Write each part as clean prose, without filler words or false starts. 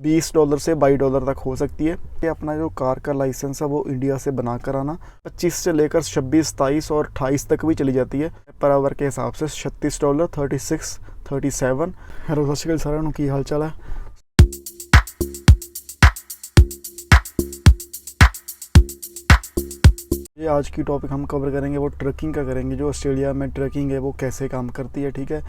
$20 से $22 तक हो सकती है। ये अपना जो कार का लाइसेंस है वो इंडिया से बना कर आना 25 से लेकर 26, 27 और 28 तक भी चली जाती है पर आवर के हिसाब से। $36, 36, 37। हेलो सत श्री अकाल साਰਿਆਂ ਨੂੰ, ਕੀ हाल चाल है। ये आज की टॉपिक हम कवर करेंगे वो ट्रकिंग का करेंगे। जो ऑस्ट्रेलिया में ट्रकिंग है वो कैसे काम करती है, ठीक है।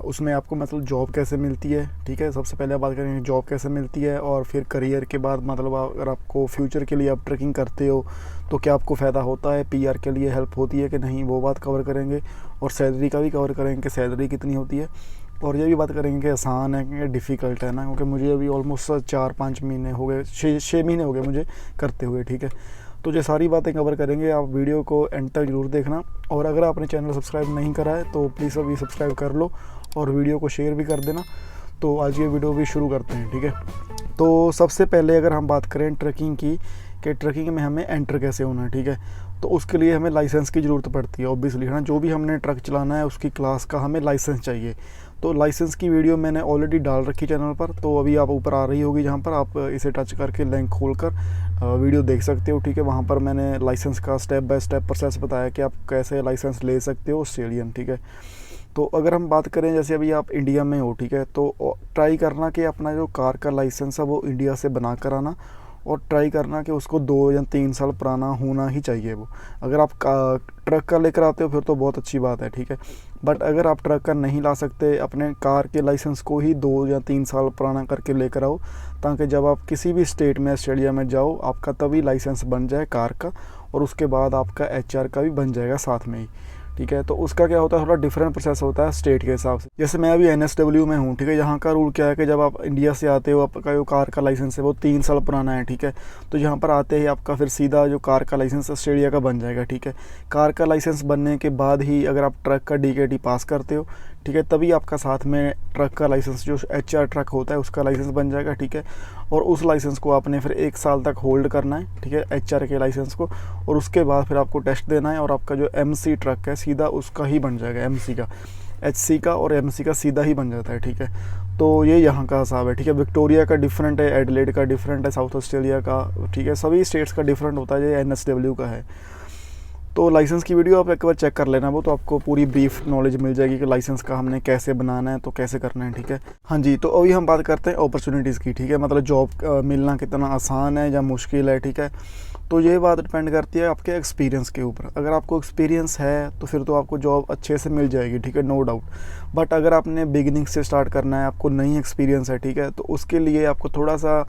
उसमें आपको मतलब जॉब कैसे मिलती है, ठीक है। सबसे पहले बात करेंगे जॉब कैसे मिलती है, और फिर करियर के बाद मतलब अगर आपको फ्यूचर के लिए आप ट्रकिंग करते हो तो क्या आपको फ़ायदा होता है, पीआर के लिए हेल्प होती है कि नहीं, वो बात कवर करेंगे। और सैलरी का भी कवर करेंगे कि सैलरी कितनी होती है। और ये भी बात करेंगे कि आसान है कि डिफ़िकल्ट है ना, क्योंकि मुझे अभी ऑलमोस्ट 4-5 महीने हो गए, 6 महीने हो गए मुझे करते हुए, ठीक है। तो ये सारी बातें कवर करेंगे। आप वीडियो को एंड तक जरूर देखना। और अगर आपने चैनल सब्सक्राइब नहीं करा है तो प्लीज़ अभी सब्सक्राइब कर लो और वीडियो को शेयर भी कर देना। तो आज ये वीडियो भी शुरू करते हैं, ठीक है। तो सबसे पहले अगर हम बात करें ट्रकिंग की, कि ट्रकिंग में हमें एंटर कैसे होना है, ठीक है। तो उसके लिए हमें लाइसेंस की ज़रूरत पड़ती है ऑब्वियसली, है ना। जो भी हमने ट्रक चलाना है उसकी क्लास का हमें लाइसेंस चाहिए। तो लाइसेंस की वीडियो मैंने ऑलरेडी डाल रखी चैनल पर, तो अभी आप ऊपर आ रही होगी जहाँ पर आप इसे टच करके लिंक खोलकर वीडियो देख सकते हो, ठीक है। वहाँ पर मैंने लाइसेंस का स्टेप बाय स्टेप प्रोसेस बताया कि आप कैसे लाइसेंस ले सकते हो ऑस्ट्रेलियन, ठीक है। तो अगर हम बात करें जैसे अभी आप इंडिया में हो, ठीक है, तो ट्राई करना कि अपना जो कार का लाइसेंस है वो इंडिया से बना कर आना, और ट्राई करना कि उसको 2 या 3 साल पुराना होना ही चाहिए वो। अगर आप ट्रक का लेकर आते हो फिर तो बहुत अच्छी बात है, ठीक है। बट अगर आप ट्रक का नहीं ला सकते, अपने कार के लाइसेंस को ही 2 या 3 साल पुराना करके लेकर आओ, ताकि जब आप किसी भी स्टेट में ऑस्ट्रेलिया में जाओ आपका तभी लाइसेंस बन जाए कार का, और उसके बाद आपका HR का भी बन जाएगा साथ में ही, ठीक है। तो उसका क्या होता है, थोड़ा डिफरेंट प्रोसेस होता है स्टेट के हिसाब से। जैसे मैं अभी NSW में हूँ, ठीक है। यहाँ का रूल क्या है कि जब आप इंडिया से आते हो, आपका जो कार का लाइसेंस है वो 3 साल पुराना है, ठीक है। तो यहाँ पर आते ही आपका फिर सीधा जो कार का लाइसेंस ऑस्ट्रेलिया का बन जाएगा, ठीक है। कार का लाइसेंस बनने के बाद ही अगर आप ट्रक का DKT पास करते हो, ठीक है, तभी आपका साथ में ट्रक का लाइसेंस जो HR ट्रक होता है उसका लाइसेंस बन जाएगा, ठीक है। और उस लाइसेंस को आपने फिर 1 साल तक होल्ड करना है, ठीक है, HR के लाइसेंस को। और उसके बाद फिर आपको टेस्ट देना है, और आपका जो MC ट्रक है सीधा उसका ही बन जाएगा, MC का, HC का और MC का सीधा ही बन जाता है, ठीक है। तो ये यहाँ का हिसाब है, ठीक है। विक्टोरिया का डिफरेंट है, एडिलेड का डिफरेंट है, साउथ ऑस्ट्रेलिया का, ठीक है, सभी स्टेट्स का डिफरेंट होता है। ये NSW का है। तो लाइसेंस की वीडियो आप एक बार चेक कर लेना, वो तो आपको पूरी ब्रीफ नॉलेज मिल जाएगी कि लाइसेंस का हमने कैसे बनाना है, तो कैसे करना है, ठीक है। हाँ जी, तो अभी हम बात करते हैं अपॉर्चुनिटीज़ की, ठीक है। मतलब जॉब मिलना कितना आसान है या मुश्किल है, ठीक है। तो ये बात डिपेंड करती है आपके एक्सपीरियंस के ऊपर। अगर आपको एक्सपीरियंस है तो फिर तो आपको जॉब अच्छे से मिल जाएगी, ठीक है, नो डाउट। बट अगर आपने बिगिनिंग से स्टार्ट करना है, आपको नई एक्सपीरियंस है, ठीक है, तो उसके लिए आपको थोड़ा सा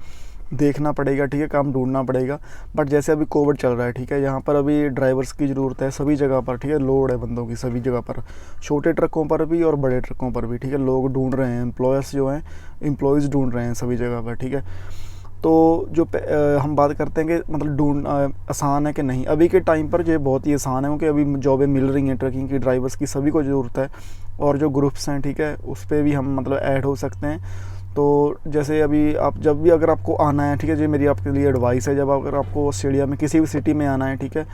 देखना पड़ेगा, ठीक है, काम ढूंढना पड़ेगा। बट जैसे अभी कोविड चल रहा है, ठीक है, यहाँ पर अभी ड्राइवर्स की ज़रूरत है सभी जगह पर, ठीक है। लोड है बंदों की सभी जगह पर, छोटे ट्रकों पर भी और बड़े ट्रकों पर भी, ठीक है। लोग ढूंढ रहे हैं, एम्प्लॉयर्स जो हैं, एम्प्लॉयज़ ढूंढ रहे हैं सभी जगह पर, ठीक है। तो जो हम बात करते हैं कि मतलब ढूंढ आसान है कि नहीं, अभी के टाइम पर जो बहुत ही आसान है, क्योंकि अभी जॉबें मिल रही हैं ट्रकिंग की, ड्राइवर्स की सभी को ज़रूरत है। और जो ग्रुप्स हैं, ठीक है, उस पर भी हम मतलब ऐड हो सकते हैं। तो जैसे अभी आप जब भी अगर आपको आना है, ठीक है, जो मेरी आपके लिए एडवाइस है, जब अगर आपको ऑस्ट्रेलिया में किसी भी सिटी में आना है, ठीक है,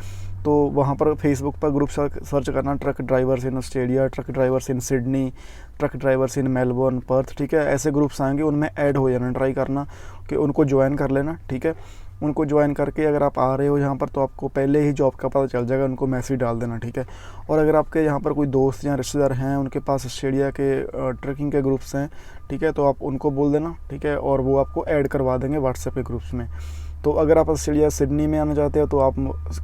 तो वहाँ पर फेसबुक पर ग्रुप सर्च करना, truck drivers in Australia, truck drivers in Sydney, truck drivers in Melbourne, Perth, ठीक है। ऐसे ग्रुप्स आएंगे, उनमें ऐड हो जाना, ट्राई करना कि उनको ज्वाइन कर लेना, ठीक है। उनको ज्वाइन करके अगर आप आ रहे हो यहाँ पर तो आपको पहले ही जॉब का पता चल जाएगा, उनको मैसेज डाल देना, ठीक है। और अगर आपके यहाँ पर कोई दोस्त या रिश्तेदार हैं, उनके पास ऑस्ट्रेलिया के ट्रकिंग के ग्रुप्स हैं, ठीक है, तो आप उनको बोल देना, ठीक है, और वो आपको ऐड करवा देंगे व्हाट्सएप के ग्रुप्स में। तो अगर आप ऑस्ट्रेलिया सिडनी में आना चाहते हो, तो आप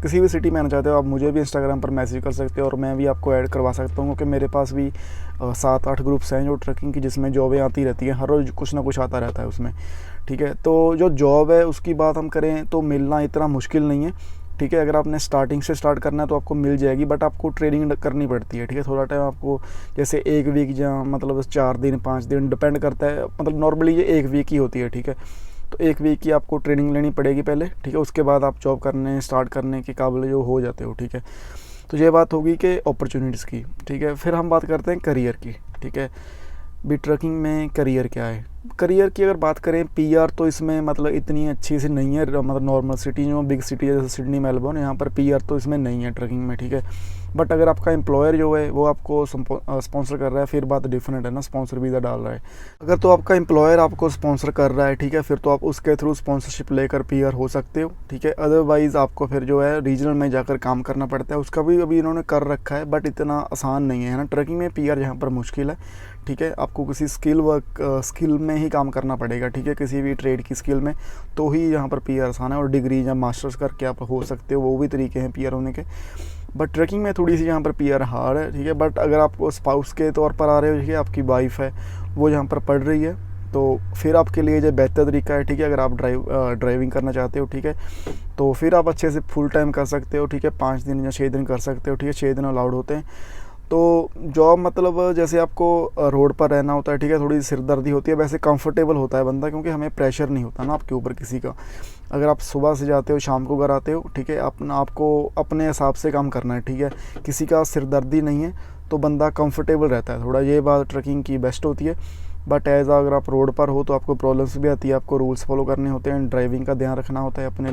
किसी भी सिटी में आना चाहते हो, आप मुझे भी इंस्टाग्राम पर मैसेज कर सकते हो, और मैं भी आपको ऐड करवा सकता हूँ, क्योंकि मेरे पास भी 7-8 ग्रुप्स हैं जो ट्रकिंग की, जिसमें जॉबें आती रहती हैं, हर रोज़ कुछ ना कुछ आता रहता है उसमें, ठीक है। तो जो जॉब है उसकी बात हम करें तो मिलना इतना मुश्किल नहीं है, ठीक है। अगर आपने स्टार्टिंग से स्टार्ट करना है तो आपको मिल जाएगी, बट आपको ट्रेनिंग करनी पड़ती है, ठीक है। थोड़ा टाइम आपको, जैसे 1 वीक या मतलब 4 दिन 5 दिन डिपेंड करता है, मतलब नॉर्मली ये 1 वीक ही होती है, ठीक है। तो 1 वीक की आपको ट्रेनिंग लेनी पड़ेगी पहले, ठीक है। उसके बाद आप जॉब करने स्टार्ट करने के काबिल जो हो जाते हो, ठीक है। तो ये बात होगी कि अपॉर्चुनिटीज़ की, ठीक है। फिर हम बात करते हैं करियर की, ठीक है। भी ट्रकिंग में करियर क्या है, करियर की अगर बात करें, पीआर तो इसमें मतलब इतनी अच्छी सी नहीं है, मतलब नॉर्मल सिटी जो बिग सिटी है जैसे सिडनी मेलबोर्न, यहाँ पर पीआर तो इसमें नहीं है ट्रकिंग में, ठीक है। बट अगर आपका एम्प्लॉयर जो है वो आपको स्पॉन्सर कर रहा है, फिर बात डिफरेंट है ना, स्पॉन्सर वीज़ा डाल रहा है। अगर तो आपका एम्प्लॉयर आपको स्पॉन्सर कर रहा है, ठीक है, फिर तो आप उसके थ्रू स्पॉन्सरशिप लेकर पीआर हो सकते हो, ठीक है। अदरवाइज़ आपको फिर जो है रीजनल में जाकर काम करना पड़ता है, उसका भी अभी इन्होंने कर रखा है, बट इतना आसान नहीं है ना। ट्रकिंग में पीआर यहाँ पर मुश्किल है, ठीक है। आपको किसी स्किल में ही काम करना पड़ेगा, ठीक है, किसी भी ट्रेड की स्किल में, तो ही यहाँ पर पीआर आसान है। और डिग्री या मास्टर्स करके आप हो सकते हो, वो भी तरीके हैं पीआर होने के। बट ट्रकिंग में थोड़ी सी यहाँ पर पीआर हार्ड है, ठीक है। बट अगर आप स्पाउस के तौर पर आ रहे हो, ठीक है, आपकी वाइफ है वो यहाँ पर पढ़ रही है, तो फिर आपके लिए जो बेहतर तरीका है, ठीक है, अगर आप ड्राइविंग करना चाहते हो, ठीक है, तो फिर आप अच्छे से फुल टाइम कर सकते हो, ठीक है, 5 दिन या 6 दिन कर सकते हो, ठीक है, 6 दिन अलाउड होते हैं। तो जॉब मतलब जैसे आपको रोड पर रहना होता है, ठीक है, थोड़ी सिरदर्दी होती है, वैसे कंफर्टेबल होता है बंदा, क्योंकि हमें प्रेशर नहीं होता ना आपके ऊपर किसी का। अगर आप सुबह से जाते हो शाम को घर आते हो, ठीक है, आपको अपने हिसाब से काम करना है, ठीक है, किसी का सिरदर्दी नहीं है, तो बंदा कंफर्टेबल रहता है थोड़ा। ये बात ट्रकिंग की बेस्ट होती है। बट अगर आप रोड पर हो तो आपको प्रॉब्लम्स भी आती है, आपको रूल्स फॉलो करने होते हैं, ड्राइविंग का ध्यान रखना होता है, अपने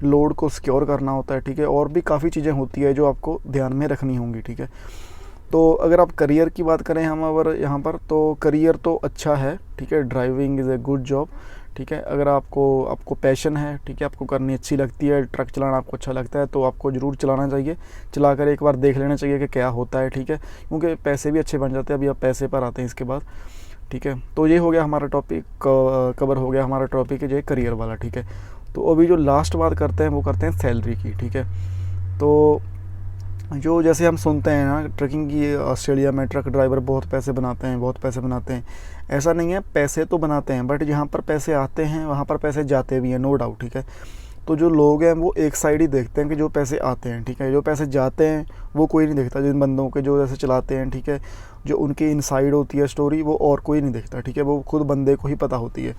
लोड को सिक्योर करना होता है, ठीक है, और भी काफ़ी चीज़ें होती है जो आपको ध्यान में रखनी होंगी, ठीक है। तो अगर आप करियर की बात करें हम अगर यहाँ पर, तो करियर तो अच्छा है, ठीक है, driving is a good job, ठीक है। अगर आपको पैशन है, ठीक है, आपको करनी अच्छी लगती है, ट्रक चलाना आपको अच्छा लगता है, तो आपको ज़रूर चलाना चाहिए। चलाकर एक बार देख लेना चाहिए कि क्या होता है, ठीक है, क्योंकि पैसे भी अच्छे बन जाते हैं। अभी आप पैसे पर आते हैं इसके बाद, ठीक है। तो ये हो गया हमारा टॉपिक, कवर हो गया हमारा टॉपिक है जो करियर वाला, ठीक है। तो अभी जो लास्ट बात करते हैं वो करते हैं सैलरी की, ठीक है। तो जो जैसे हम सुनते हैं ना ट्रकिंग की, ऑस्ट्रेलिया में ट्रक ड्राइवर बहुत पैसे बनाते हैं, बहुत पैसे बनाते हैं। ऐसा नहीं है, पैसे तो बनाते हैं, बट जहाँ पर पैसे आते हैं वहाँ पर पैसे जाते भी हैं, नो डाउट, ठीक है। तो जो लोग हैं वो एक साइड ही देखते हैं कि जो पैसे आते हैं, ठीक है, जो पैसे जाते हैं वो कोई नहीं देखता। जिन बंदों के जो जैसे चलाते हैं, ठीक है, जो उनकी इनसाइड होती है स्टोरी, वो और कोई नहीं देखता, ठीक है, वो खुद बंदे को ही पता होती है।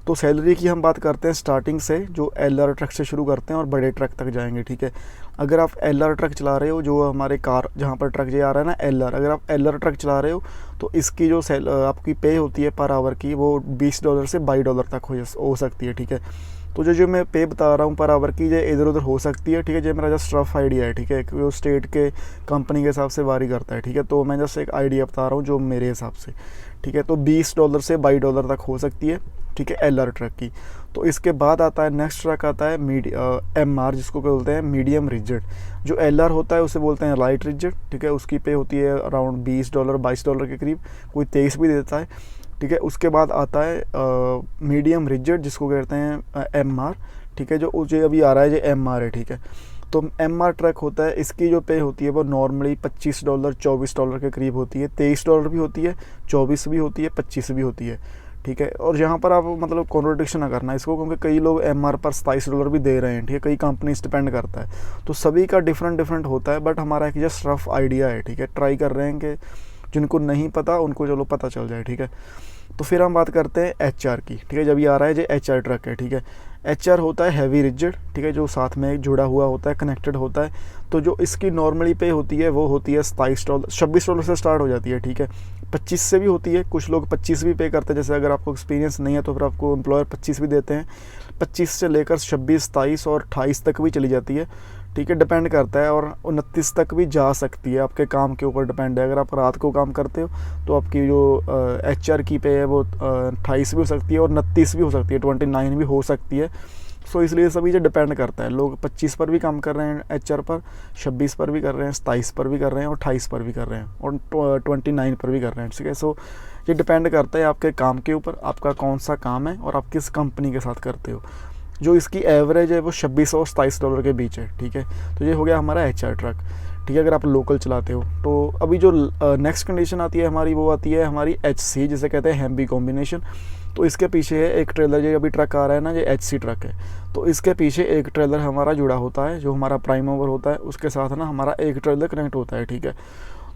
तो सैलरी की हम बात करते हैं स्टार्टिंग से, जो एलआर ट्रक से शुरू करते हैं और बड़े ट्रक तक जाएंगे, ठीक है। अगर आप एलआर ट्रक चला रहे हो, जो हमारे कार जहाँ पर ट्रक ये आ रहा है ना एलआर, अगर आप एलआर ट्रक चला रहे हो तो इसकी जो आपकी पे होती है पर आवर की, वो $20 से $22 तक हो सकती है, ठीक है। तो जो मैं पे बता रहा हूँ पर आवर की, ये इधर उधर हो सकती है, ठीक है। जो मेरा जस्ट रफ आइडिया है, ठीक है, वो स्टेट के कंपनी के हिसाब से वारी करता है, ठीक है। तो मैं जस्ट एक आइडिया बता रहा हूँ जो मेरे हिसाब से, ठीक है। तो $20 से $22 तक हो सकती है, ठीक है, एलआर ट्रक की। तो इसके बाद आता है नेक्स्ट ट्रक आता है एमआर, जिसको बोलते हैं मीडियम रिजिड। जो एलआर होता है उसे बोलते हैं लाइट रिजिड, ठीक है। उसकी पे होती है अराउंड $20 $22 के करीब, कोई 23 भी देता है, ठीक है। उसके बाद आता है मीडियम रिजिड, जिसको कहते हैं एमआर, ठीक है। जो अभी आ रहा है जो एमआर है, ठीक है। तो एमआर ट्रक होता है, इसकी जो पे होती है वो नॉर्मली $25 $24 के करीब होती है। $23 भी होती है, 24 भी होती है, 25 भी होती है, ठीक है। और यहाँ पर आप मतलब कॉन्ट्रोडिक्शन ना करना इसको, क्योंकि कई लोग एमआर पर $27 भी दे रहे हैं, ठीक है। कई कंपनीज डिपेंड करता है, तो सभी का डिफरेंट होता है। बट हमारा एक जस्ट रफ आइडिया है, ठीक है। ट्राई कर रहे हैं कि जिनको नहीं पता उनको चलो पता चल जाए, ठीक है। तो फिर हम बात करते हैं एचआर की, ठीक है। जब ये आ रहा है जो एचआर ट्रक है, ठीक है। एचआर होता है हैवी रिजिड, ठीक है, जो साथ में जुड़ा हुआ होता है, कनेक्टेड होता है। तो जो इसकी नॉर्मली पे होती है वो होती है $26 से स्टार्ट हो जाती है, ठीक है। 25 से भी होती है, कुछ लोग 25 भी पे करते हैं। जैसे अगर आपको एक्सपीरियंस नहीं है तो फिर आपको एम्प्लॉयर 25 भी देते हैं। 25 से लेकर 26, 27 और 28 तक भी चली जाती है, ठीक है, डिपेंड करता है। और 29 तक भी जा सकती है, आपके काम के ऊपर डिपेंड है। अगर आप रात को काम करते हो तो आपकी जो एचआर की पे है वो 28 भी हो सकती है और 29 भी हो सकती है, 29 भी हो सकती है। सो इसलिए सभी जो डिपेंड करता है, लोग 25 पर भी काम कर रहे हैं एचआर पर, 26 पर भी कर रहे हैं, 27 पर भी कर रहे हैं और 28 पर भी कर रहे हैं और 29 पर भी कर रहे हैं, ठीक है। सो ये डिपेंड करता है आपके काम के ऊपर, आपका कौन सा काम है और आप किस कंपनी के साथ करते हो। जो इसकी एवरेज है वो $26 और $27 के बीच है, ठीक है। तो ये हो गया हमारा एचआर ट्रक, ठीक है, अगर आप लोकल चलाते हो। तो अभी जो नेक्स्ट कंडीशन आती है हमारी, वो आती है हमारी एचसी, जिसे कहते हैं हेम्बी कॉम्बिनेशन। तो इसके पीछे है एक ट्रेलर, जो अभी ट्रक आ रहा है ना, ये एचसी ट्रक है। तो इसके पीछे एक ट्रेलर हमारा जुड़ा होता है, जो हमारा प्राइम मूवर होता है, उसके साथ ना हमारा एक ट्रेलर कनेक्ट होता है, ठीक है।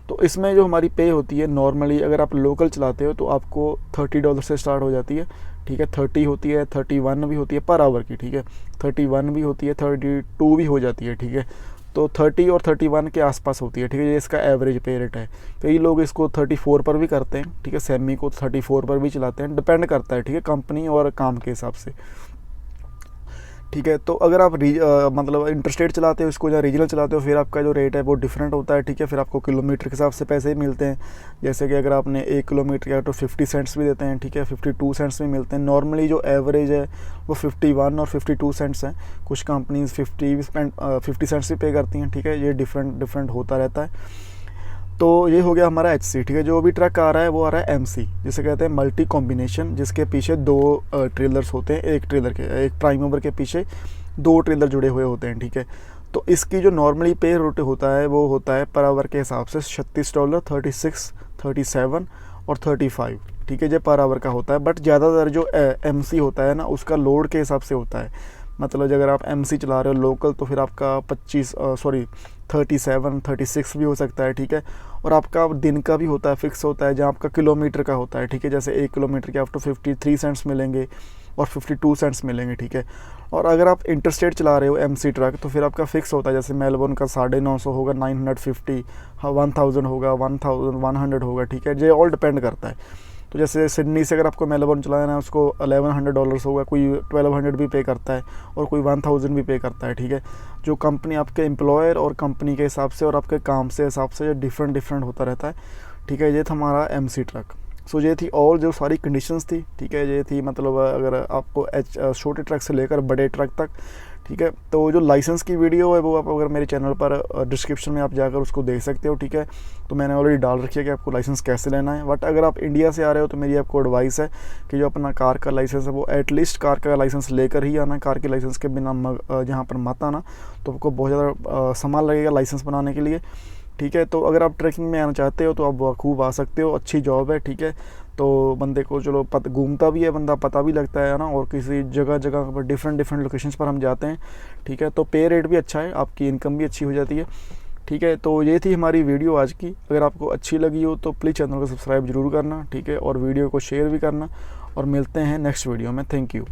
तो इसमें जो हमारी पे होती है नॉर्मली, अगर आप लोकल चलाते हो तो आपको $30 से स्टार्ट हो जाती है, ठीक है। 30 होती है, 31 भी होती है पर आवर की, ठीक है। 31 भी होती है, 32 भी हो जाती है, ठीक है। तो 30 और 31 के आसपास होती है, ठीक है। ये इसका एवरेज पे रेट है। कई लोग इसको 34 पर भी करते हैं, ठीक है। सेमी को 34 पर भी चलाते हैं, डिपेंड करता है, ठीक है, कंपनी और काम के हिसाब से, ठीक है। तो अगर आप मतलब इंटरस्टेट चलाते हो इसको या रीजनल चलाते हो, फिर आपका जो रेट है वो डिफरेंट होता है, ठीक है। फिर आपको किलोमीटर के हिसाब से पैसे ही मिलते हैं। जैसे कि अगर आपने 1 किलोमीटर किया तो 50 सेंट्स भी देते हैं, ठीक है। 52 सेंट्स भी मिलते हैं। नॉर्मली जो एवरेज है वो 51 और 52 सेंट्स हैं। कुछ कंपनीज 50 सेंट्स भी पे करती हैं, ठीक है। ये डिफरेंट होता रहता है। तो ये हो गया हमारा HC, ठीक है। जो भी ट्रक आ रहा है वो आ रहा है MC, जिसे कहते हैं मल्टी कॉम्बिनेशन, जिसके पीछे 2 ट्रेलर्स होते हैं। एक प्राइम मूवर के पीछे 2 ट्रेलर जुड़े हुए होते हैं, ठीक है। तो इसकी जो नॉर्मली पे रेट होता है वो होता है पर आवर के हिसाब से $36, 36, 37 और 35, ठीक है। ये पर आवर का होता है। बट ज़्यादातर जो MC होता है ना, उसका लोड के हिसाब से होता है। मतलब अगर आप MC चला रहे हो लोकल तो फिर आपका 37, 36 भी हो सकता है, ठीक है। और आपका दिन का भी होता है, फिक्स होता है, जहाँ आपका किलोमीटर का होता है, ठीक है। जैसे 1 किलोमीटर के आपको 53 सेंट्स मिलेंगे और 52 सेंट्स मिलेंगे, ठीक है। और अगर आप इंटरस्टेट चला रहे हो MC ट्रक तो फिर आपका फिक्स होता है। जैसे मेलबोर्न का 950 होगा, 950, 1000 होगा, 1100 होगा, ठीक है। ये ऑल डिपेंड करता है। तो जैसे सिडनी से अगर आपको मेलबोर्न चलाना है उसको $1100 होगा, कोई 1200 भी पे करता है और कोई 1000 भी पे करता है, ठीक है। जो कंपनी आपके एम्प्लॉयर और कंपनी के हिसाब से और आपके काम से हिसाब से डिफरेंट होता रहता है, ठीक है। ये था हमारा MC ट्रक। सो ये थी और जो सारी कंडीशंस थी, ठीक है। ये थी मतलब अगर आपको छोटे ट्रक से लेकर बड़े ट्रक तक, ठीक है। तो जो लाइसेंस की वीडियो है वो आप अगर मेरे चैनल पर डिस्क्रिप्शन में आप जाकर उसको देख सकते हो, ठीक है। तो मैंने ऑलरेडी डाल रखी है कि आपको लाइसेंस कैसे लेना है। बट अगर आप इंडिया से आ रहे हो तो मेरी आपको एडवाइस है कि जो अपना कार का लाइसेंस है वो एटलीस्ट कार का लाइसेंस लेकर ही आना। कार के लाइसेंस के बिना यहाँ पर मत आना, तो आपको बहुत ज़्यादा समय लगेगा लाइसेंस बनाने के लिए, ठीक है। तो अगर आप ट्रैकिंग में आना चाहते हो तो आप खूब आ सकते हो, अच्छी जॉब है, ठीक है। तो बंदे को चलो घूमता भी है बंदा, पता भी लगता है ना। और किसी जगह पर डिफरेंट लोकेशंस पर हम जाते हैं, ठीक है। तो पे रेट भी अच्छा है, आपकी इनकम भी अच्छी हो जाती है, ठीक है। तो ये थी हमारी वीडियो आज की। अगर आपको अच्छी लगी हो तो प्लीज़ चैनल को सब्सक्राइब जरूर करना, ठीक है। और वीडियो को शेयर भी करना। और मिलते हैं नेक्स्ट वीडियो में। Thank you.